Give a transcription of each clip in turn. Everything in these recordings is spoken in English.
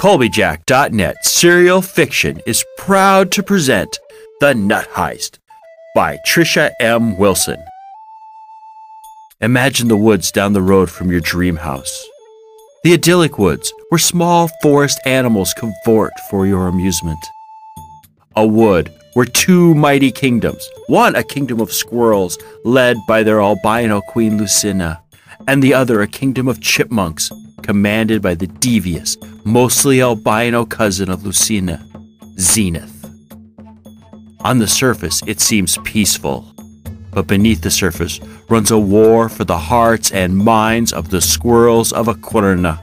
Colbyjack.net Serial Fiction is proud to present The Nut Heist by Trisha M. Wilson. Imagine the woods down the road from your dream house. The idyllic woods where small forest animals cavort for your amusement. A wood where two mighty kingdoms, one a kingdom of squirrels led by their albino queen Lucina, and the other a kingdom of chipmunks commanded by the devious, mostly albino cousin of Lucina, Zenith. On the surface, it seems peaceful, but beneath the surface runs a war for the hearts and minds of the squirrels of Aquerna.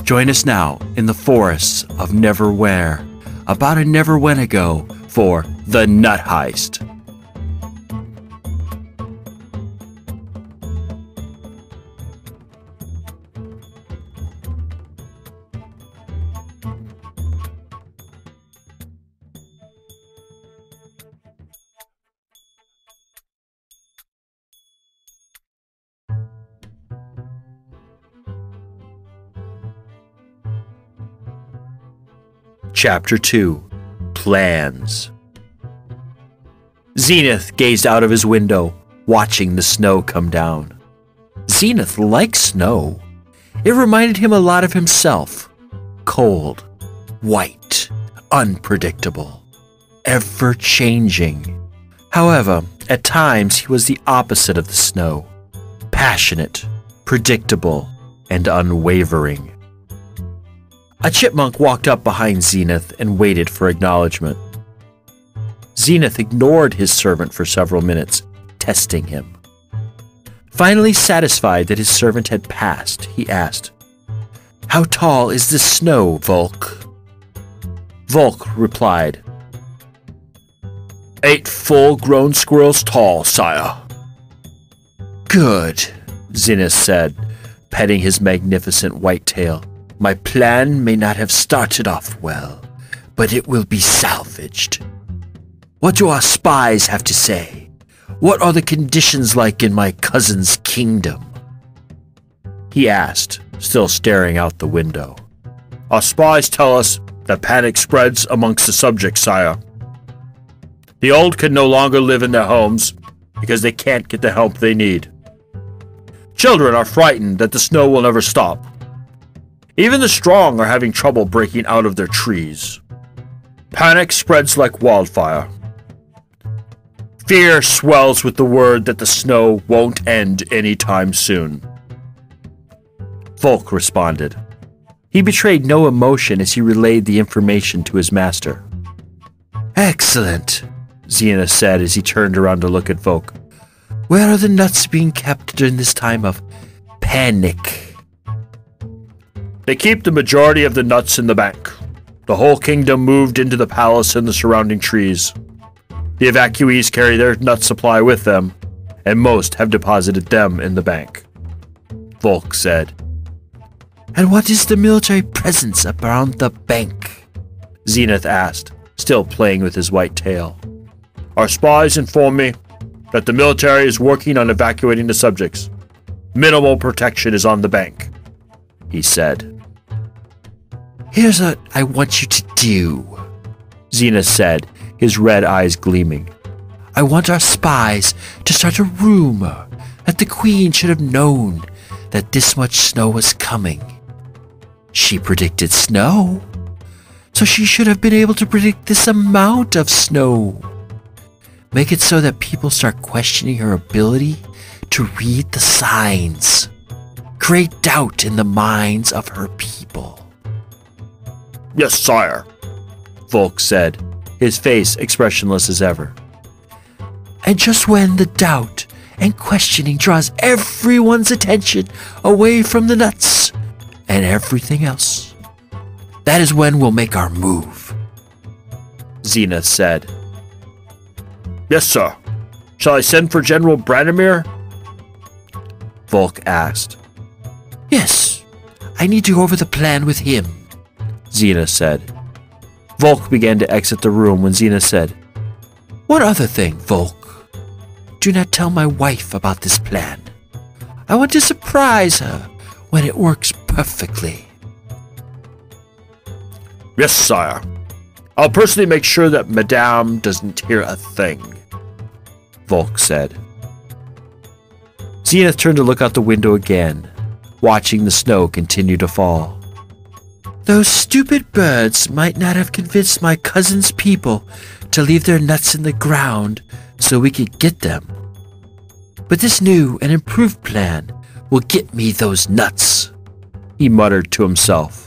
Join us now in the forests of Neverwhere, about a never when ago, for The Nut Heist. Chapter 2. Plans. Zenith gazed out of his window, watching the snow come down. Zenith liked snow. It reminded him a lot of himself. Cold, white, unpredictable, ever-changing. However, at times he was the opposite of the snow. Passionate, predictable, and unwavering. A chipmunk walked up behind Zenith and waited for acknowledgement. Zenith ignored his servant for several minutes, testing him. Finally satisfied that his servant had passed, he asked, "How tall is this snow, Volk?" Volk replied, "8 full-grown squirrels tall, sire." "Good," Zenith said, petting his magnificent white tail. "My plan may not have started off well, but it will be salvaged. What do our spies have to say? What are the conditions like in my cousin's kingdom?" He asked, still staring out the window. "Our spies tell us that panic spreads amongst the subjects, sire. The old can no longer live in their homes because they can't get the help they need. Children are frightened that the snow will never stop. Even the strong are having trouble breaking out of their trees. Panic spreads like wildfire. Fear swells with the word that the snow won't end anytime soon." Volk responded. He betrayed no emotion as he relayed the information to his master. "Excellent," Zenith said as he turned around to look at Volk. "Where are the nuts being kept during this time of panic?" "They keep the majority of the nuts in the bank. The whole kingdom moved into the palace and the surrounding trees. The evacuees carry their nut supply with them, and most have deposited them in the bank," Volk said. "And what is the military presence around the bank?" Zenith asked, still playing with his white tail. "Our spies inform me that the military is working on evacuating the subjects. Minimal protection is on the bank," he said. "Here's what I want you to do," Zenith said, his red eyes gleaming. "I want our spies to start a rumor that the queen should have known that this much snow was coming. She predicted snow, so she should have been able to predict this amount of snow. Make it so that people start questioning her ability to read the signs. Create doubt in the minds of her people." "Yes, sire," Volk said, his face expressionless as ever. "And just when the doubt and questioning draws everyone's attention away from the nuts and everything else, that is when we'll make our move," Zenith said. "Yes, sir. Shall I send for General Branimir?" Volk asked. "Yes, I need to go over the plan with him," Zenith said. Volk began to exit the room when Zenith said, "One other thing, Volk. Do not tell my wife about this plan. I want to surprise her when it works perfectly." Yes, sire. I'll personally make sure that Madame doesn't hear a thing, Volk said. Zenith turned to look out the window again, watching the snow continue to fall. Those stupid birds might not have convinced my cousin's people to leave their nuts in the ground so we could get them. But this new and improved plan will get me those nuts, he muttered to himself.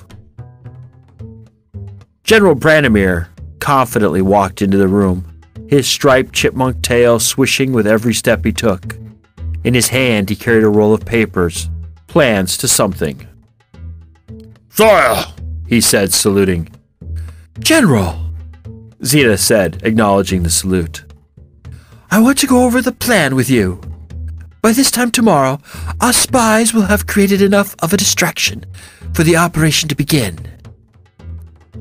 General Branimir confidently walked into the room, his striped chipmunk tail swishing with every step he took. In his hand he carried a roll of papers, plans to something. Sire, he said, saluting. General, Zenith said, acknowledging the salute. I want to go over the plan with you. By this time tomorrow, our spies will have created enough of a distraction for the operation to begin.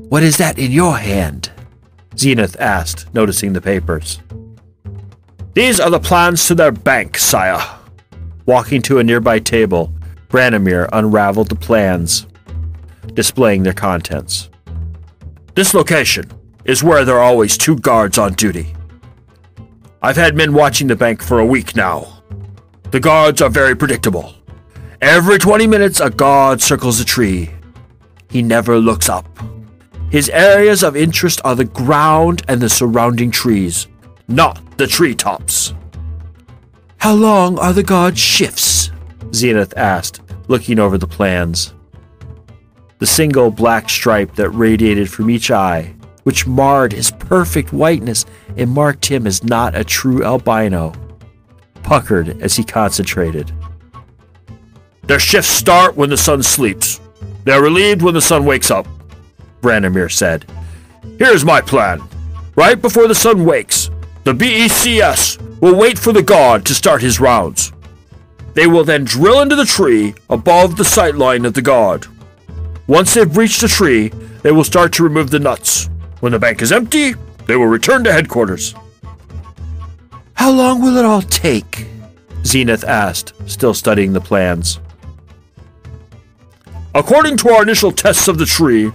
What is that in your hand? Zenith asked, noticing the papers. These are the plans to their bank, sire. Walking to a nearby table, Branimir unraveled the plans, displaying their contents. This location is where there are always 2 guards on duty. I've had men watching the bank for a week now. The guards are very predictable. Every 20 minutes, a guard circles a tree. He never looks up. His areas of interest are the ground and the surrounding trees, not the treetops. How long are the guard shifts? Zenith asked, looking over the plans. The single black stripe that radiated from each eye, which marred his perfect whiteness and marked him as not a true albino, puckered as he concentrated. Their shifts start when the sun sleeps. They are relieved when the sun wakes up, Branimir said. Here's my plan. Right before the sun wakes, the BECS will wait for the guard to start his rounds. They will then drill into the tree above the sight line of the guard. Once they've reached the tree, they will start to remove the nuts. When the bank is empty, they will return to headquarters. How long will it all take? Zenith asked, still studying the plans. According to our initial tests of the tree,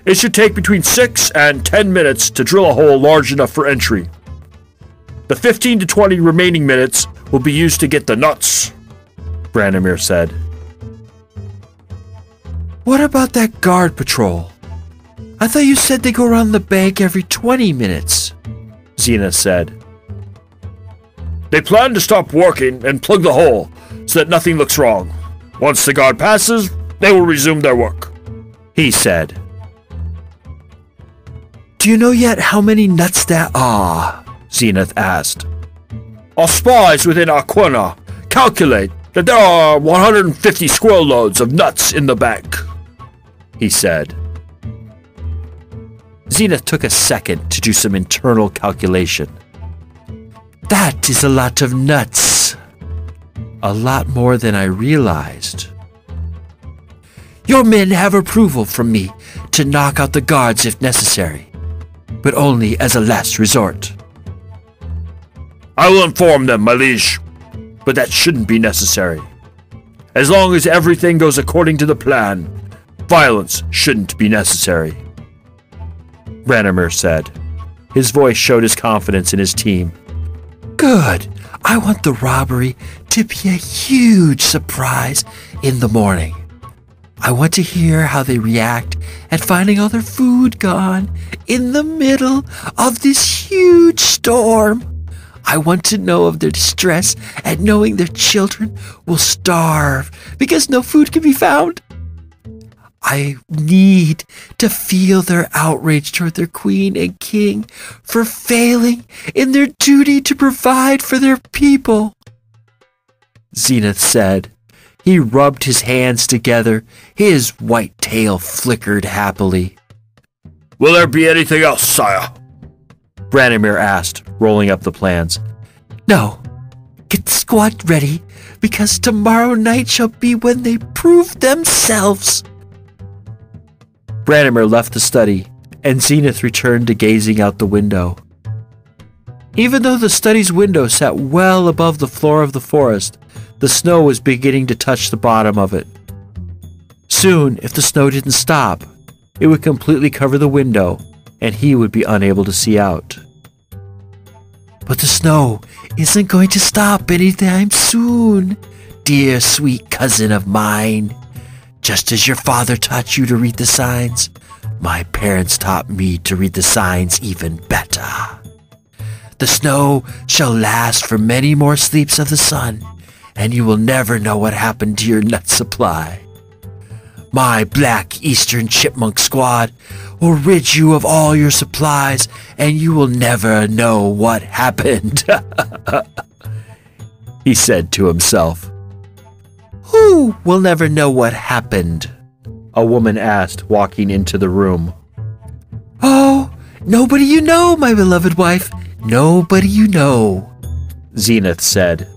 it should take between 6 and 10 minutes to drill a hole large enough for entry. The 15 to 20 remaining minutes will be used to get the nuts, Branimir said. What about that guard patrol? I thought you said they go around the bank every 20 minutes, Zenith said. They plan to stop working and plug the hole so that nothing looks wrong. Once the guard passes, they will resume their work, he said. Do you know yet how many nuts there are? Zenith asked. Our spies within Aquerna calculate that there are 150 squirrel loads of nuts in the bank, he said. Zenith took a second to do some internal calculation. That is a lot of nuts. A lot more than I realized. Your men have approval from me to knock out the guards if necessary, but only as a last resort. I will inform them, my liege, but that shouldn't be necessary. As long as everything goes according to the plan, violence shouldn't be necessary, Branimir said. His voice showed his confidence in his team. Good. I want the robbery to be a huge surprise in the morning. I want to hear how they react at finding all their food gone in the middle of this huge storm. I want to know of their distress at knowing their children will starve because no food can be found. I need to feel their outrage toward their queen and king for failing in their duty to provide for their people, Zenith said. He rubbed his hands together. His white tail flickered happily. Will there be anything else, sire? Branimir asked, rolling up the plans. No. Get the squad ready, because tomorrow night shall be when they prove themselves. Branimir left the study, and Zenith returned to gazing out the window. Even though the study's window sat well above the floor of the forest, the snow was beginning to touch the bottom of it. Soon, if the snow didn't stop, it would completely cover the window, and he would be unable to see out. But the snow isn't going to stop anytime soon, dear sweet cousin of mine. Just as your father taught you to read the signs, my parents taught me to read the signs even better. The snow shall last for many more sleeps of the sun, and you will never know what happened to your nut supply. My Black Eastern Chipmunk Squad will rid you of all your supplies, and you will never know what happened, he said to himself. Who will never know what happened? A woman asked, walking into the room. Oh, nobody you know, my beloved wife. Nobody you know, Zenith said.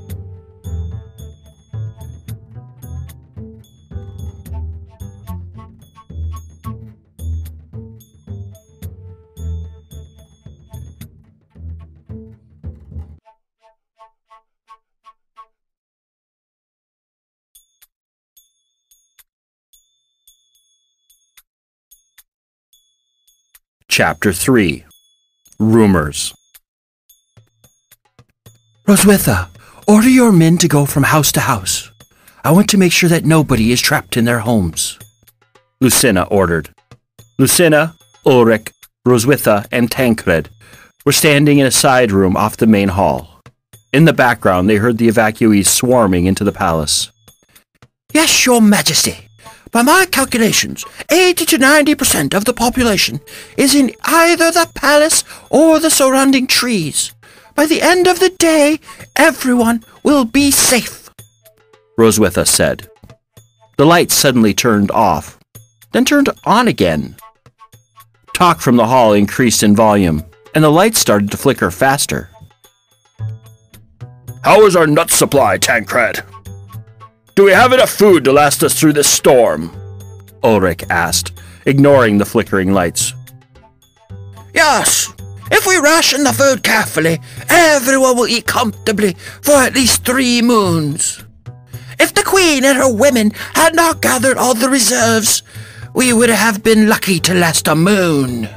Chapter 3. Rumors. Roswitha, order your men to go from house to house. I want to make sure that nobody is trapped in their homes, Lucina ordered. Lucina, Ulrich, Roswitha, and Tancred were standing in a side room off the main hall. In the background, they heard the evacuees swarming into the palace. Yes, your majesty. By my calculations, 80 to 90% of the population is in either the palace or the surrounding trees. By the end of the day, everyone will be safe, Roswitha said. The lights suddenly turned off, then turned on again. Talk from the hall increased in volume, and the lights started to flicker faster. How is our nut supply, Tancred? Do we have enough food to last us through this storm? Ulrich asked, ignoring the flickering lights. Yes, if we ration the food carefully, everyone will eat comfortably for at least 3 moons. If the queen and her women had not gathered all the reserves, we would have been lucky to last a moon,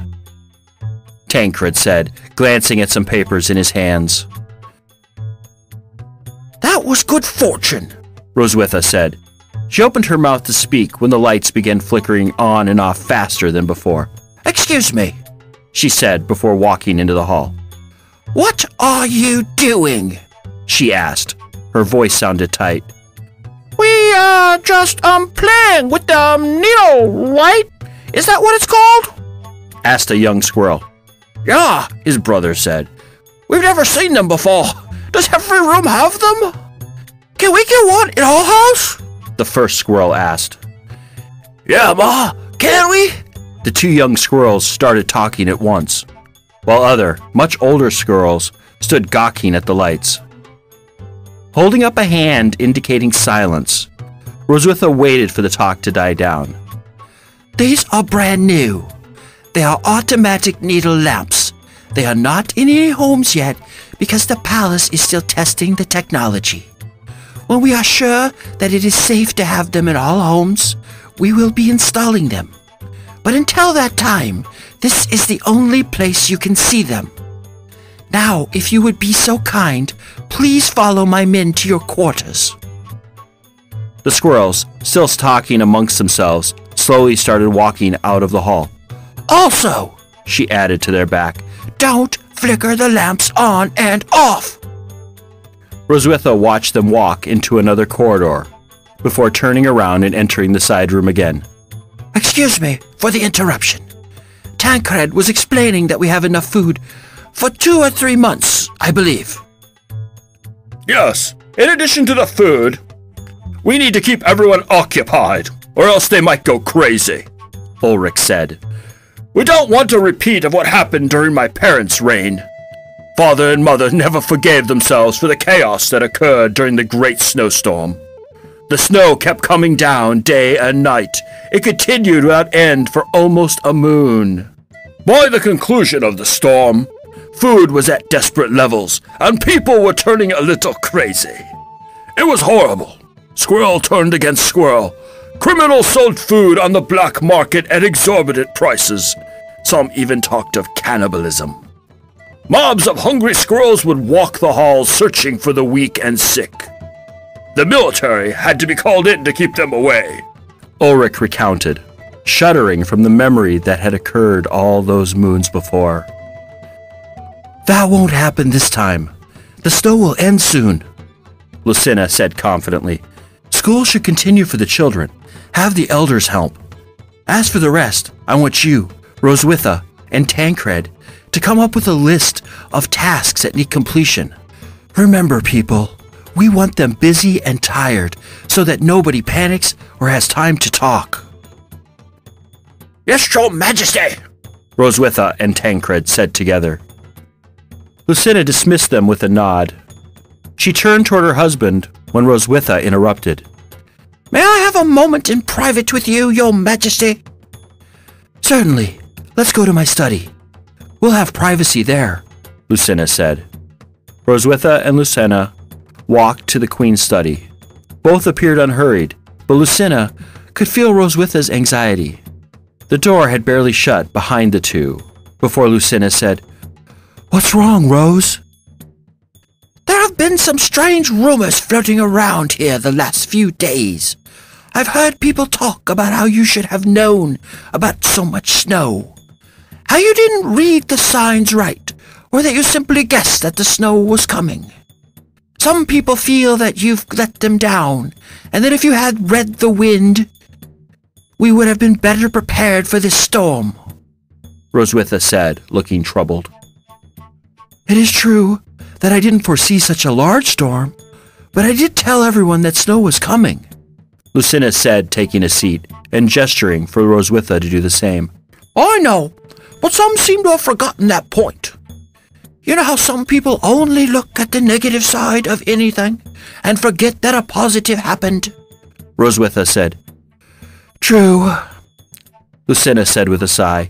Tancred said, glancing at some papers in his hands. That was good fortune, Roswitha said. She opened her mouth to speak when the lights began flickering on and off faster than before. Excuse me, she said before walking into the hall. What are you doing? She asked. Her voice sounded tight. We are just playing with the needle, right? Is that what it's called? Asked a young squirrel. Yeah, his brother said. We've never seen them before. Does every room have them? Can we get one in our house? The first squirrel asked. Yeah, Ma, can we? The 2 young squirrels started talking at once, while other, much older squirrels stood gawking at the lights. Holding up a hand indicating silence, Roswitha waited for the talk to die down. These are brand new. They are automatic needle lamps. They are not in any homes yet because the palace is still testing the technology. When we are sure that it is safe to have them in all homes, we will be installing them. But until that time, this is the only place you can see them. Now, if you would be so kind, please follow my men to your quarters. The squirrels, still talking amongst themselves, slowly started walking out of the hall. Also, she added to their back, don't flicker the lamps on and off. Roswitha watched them walk into another corridor before turning around and entering the side room again. Excuse me for the interruption. Tancred was explaining that we have enough food for 2 or 3 months, I believe. Yes, in addition to the food, we need to keep everyone occupied, or else they might go crazy, Ulrich said. We don't want a repeat of what happened during my parents' reign. Father and Mother never forgave themselves for the chaos that occurred during the Great Snowstorm. The snow kept coming down day and night. It continued without end for almost a moon. By the conclusion of the storm, food was at desperate levels, and people were turning a little crazy. It was horrible. Squirrel turned against squirrel. Criminals sold food on the black market at exorbitant prices. Some even talked of cannibalism. Mobs of hungry squirrels would walk the halls searching for the weak and sick. The military had to be called in to keep them away. Ulrich recounted, shuddering from the memory that had occurred all those moons before. That won't happen this time. The snow will end soon, Lucina said confidently. School should continue for the children. Have the elders help. As for the rest, I want you, Roswitha, and Tancred to come up with a list of tasks that need completion. Remember, people, we want them busy and tired so that nobody panics or has time to talk. Yes, Your Majesty, Roswitha and Tancred said together. Lucina dismissed them with a nod. She turned toward her husband when Roswitha interrupted. May I have a moment in private with you, Your Majesty? Certainly. Let's go to my study. We'll have privacy there, Lucina said. Roswitha and Lucina walked to the Queen's study. Both appeared unhurried, but Lucina could feel Roswitha's anxiety. The door had barely shut behind the two before Lucina said, What's wrong, Rose? There have been some strange rumors floating around here the last few days. I've heard people talk about how you should have known about so much snow. How you didn't read the signs right, or that you simply guessed that the snow was coming. Some people feel that you've let them down, and that if you had read the wind, we would have been better prepared for this storm, Roswitha said, looking troubled. It is true that I didn't foresee such a large storm, but I did tell everyone that snow was coming, Lucina said, taking a seat and gesturing for Roswitha to do the same. I know, but some seem to have forgotten that point. You know how some people only look at the negative side of anything and forget that a positive happened? Roswitha said. True, Lucina said with a sigh.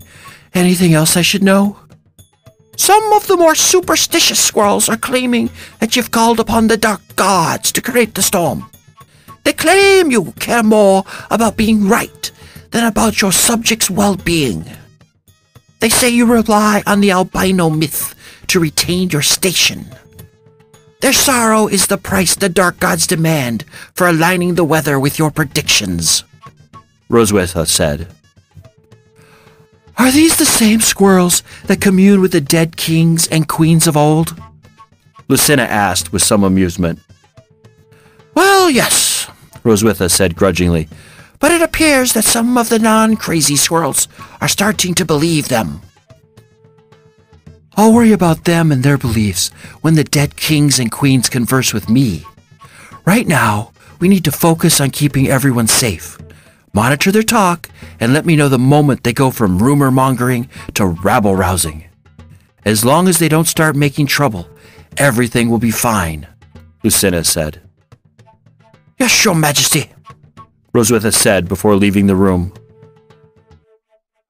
Anything else I should know? Some of the more superstitious squirrels are claiming that you've called upon the dark gods to create the storm. They claim you care more about being right than about your subjects' well-being. They say you rely on the albino myth to retain your station. Their sorrow is the price the dark gods demand for aligning the weather with your predictions, Roswitha said. Are these the same squirrels that commune with the dead kings and queens of old? Lucina asked with some amusement. Well, yes, Roswitha said grudgingly, but it appears that some of the non-crazy squirrels are starting to believe them. I'll worry about them and their beliefs when the dead kings and queens converse with me. Right now, we need to focus on keeping everyone safe. Monitor their talk and let me know the moment they go from rumor-mongering to rabble-rousing. As long as they don't start making trouble, everything will be fine, Lucina said. Yes, Your Majesty, Roswitha said before leaving the room.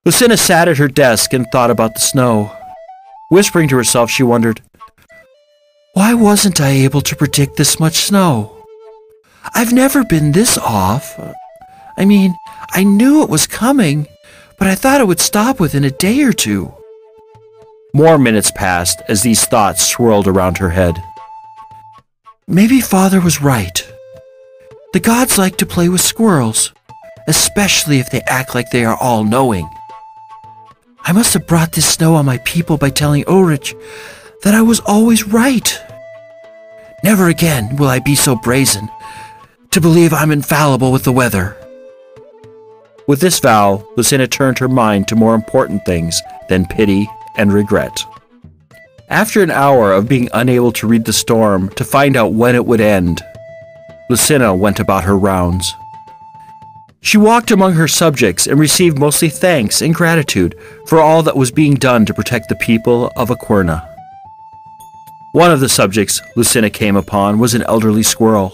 Lucina sat at her desk and thought about the snow. Whispering to herself, she wondered, why wasn't I able to predict this much snow? I've never been this off. I mean, I knew it was coming, but I thought it would stop within a day or two. More minutes passed as these thoughts swirled around her head. Maybe Father was right. The gods like to play with squirrels, especially if they act like they are all-knowing. I must have brought this snow on my people by telling Ulrich that I was always right. Never again will I be so brazen to believe I'm infallible with the weather. With this vow, Lucina turned her mind to more important things than pity and regret. After an hour of being unable to read the storm to find out when it would end, Lucina went about her rounds. She walked among her subjects and received mostly thanks and gratitude for all that was being done to protect the people of Aquerna. One of the subjects Lucina came upon was an elderly squirrel.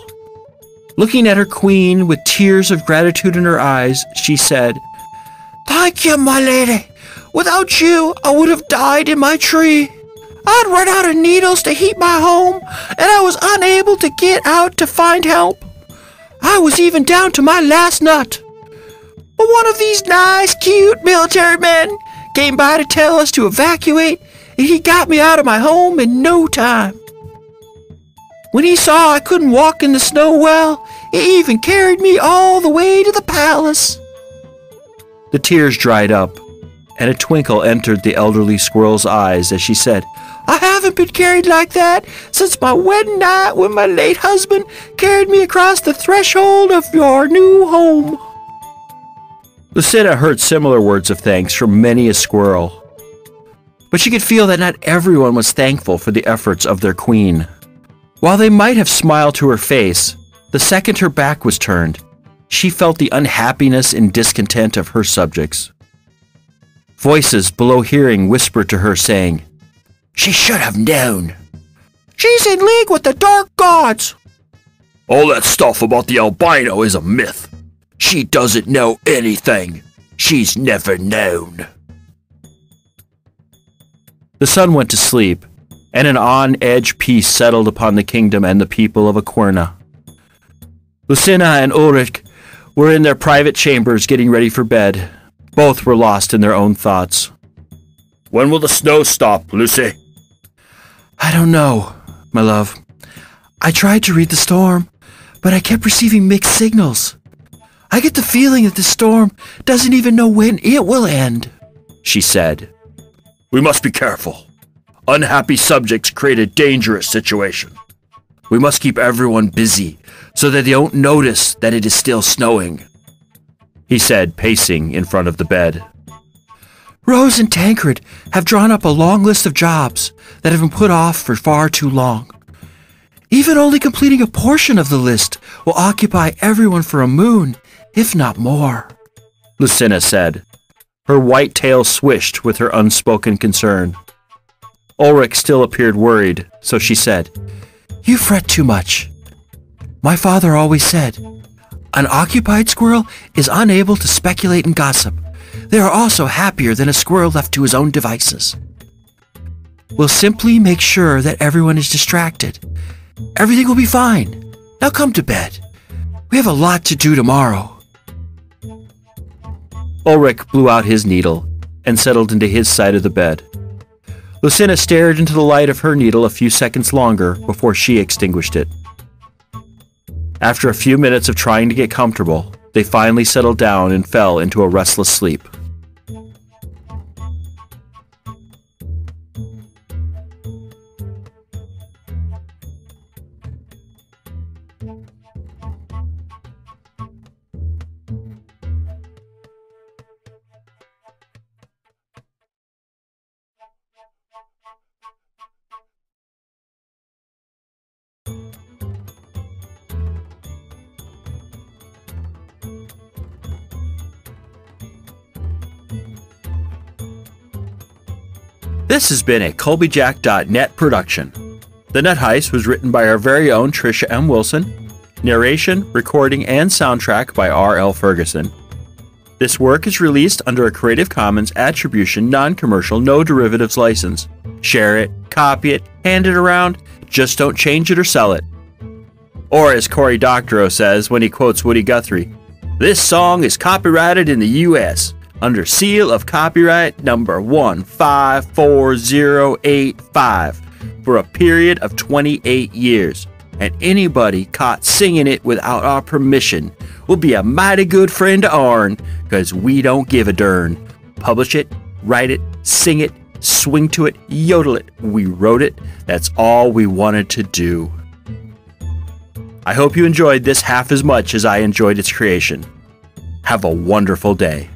Looking at her queen with tears of gratitude in her eyes, she said, Thank you, my lady. Without you, I would have died in my tree. I'd run out of needles to heat my home, and I was unable to get out to find help. I was even down to my last nut. Well, one of these nice, cute military men came by to tell us to evacuate, and he got me out of my home in no time. When he saw I couldn't walk in the snow well, he even carried me all the way to the palace." The tears dried up, and a twinkle entered the elderly squirrel's eyes as she said, "I haven't been carried like that since my wedding night when my late husband carried me across the threshold of your new home." Lucina heard similar words of thanks from many a squirrel, but she could feel that not everyone was thankful for the efforts of their queen. While they might have smiled to her face, the second her back was turned, she felt the unhappiness and discontent of her subjects. Voices below hearing whispered to her, saying, "She should have known. She's in league with the dark gods. All that stuff about the albino is a myth. She doesn't know anything. She's never known." The sun went to sleep, and an on-edge peace settled upon the kingdom and the people of Aquerna. Lucina and Ulrich were in their private chambers getting ready for bed. Both were lost in their own thoughts. "When will the snow stop, Lucy?" "I don't know, my love. I tried to read the storm, but I kept receiving mixed signals. I get the feeling that the storm doesn't even know when it will end," she said. "We must be careful. Unhappy subjects create a dangerous situation. We must keep everyone busy so that they don't notice that it is still snowing," he said, pacing in front of the bed. "Rose and Tancred have drawn up a long list of jobs that have been put off for far too long. Even only completing a portion of the list will occupy everyone for a moon, if not more," Lucina said. Her white tail swished with her unspoken concern. Ulrich still appeared worried, so she said, "You fret too much. My father always said, an occupied squirrel is unable to speculate and gossip. They are also happier than a squirrel left to his own devices. We'll simply make sure that everyone is distracted. Everything will be fine. Now come to bed. We have a lot to do tomorrow." Ulrich blew out his needle and settled into his side of the bed. Lucina stared into the light of her needle a few seconds longer before she extinguished it. After a few minutes of trying to get comfortable, they finally settled down and fell into a restless sleep. This has been a Colbyjack.net production. The Net Heist was written by our very own Trisha M. Wilson. Narration, recording, and soundtrack by R.L. Ferguson. This work is released under a Creative Commons Attribution Non-Commercial No Derivatives license. Share it, copy it, hand it around, just don't change it or sell it. Or as Cory Doctorow says when he quotes Woody Guthrie, "This song is copyrighted in the U.S. under seal of copyright number 154085 for a period of 28 years, and anybody caught singing it without our permission will be a mighty good friend to ourn, cause we don't give a dern. Publish it, write it, sing it, swing to it, yodel it. We wrote it. That's all we wanted to do." I hope you enjoyed this half as much as I enjoyed its creation. Have a wonderful day.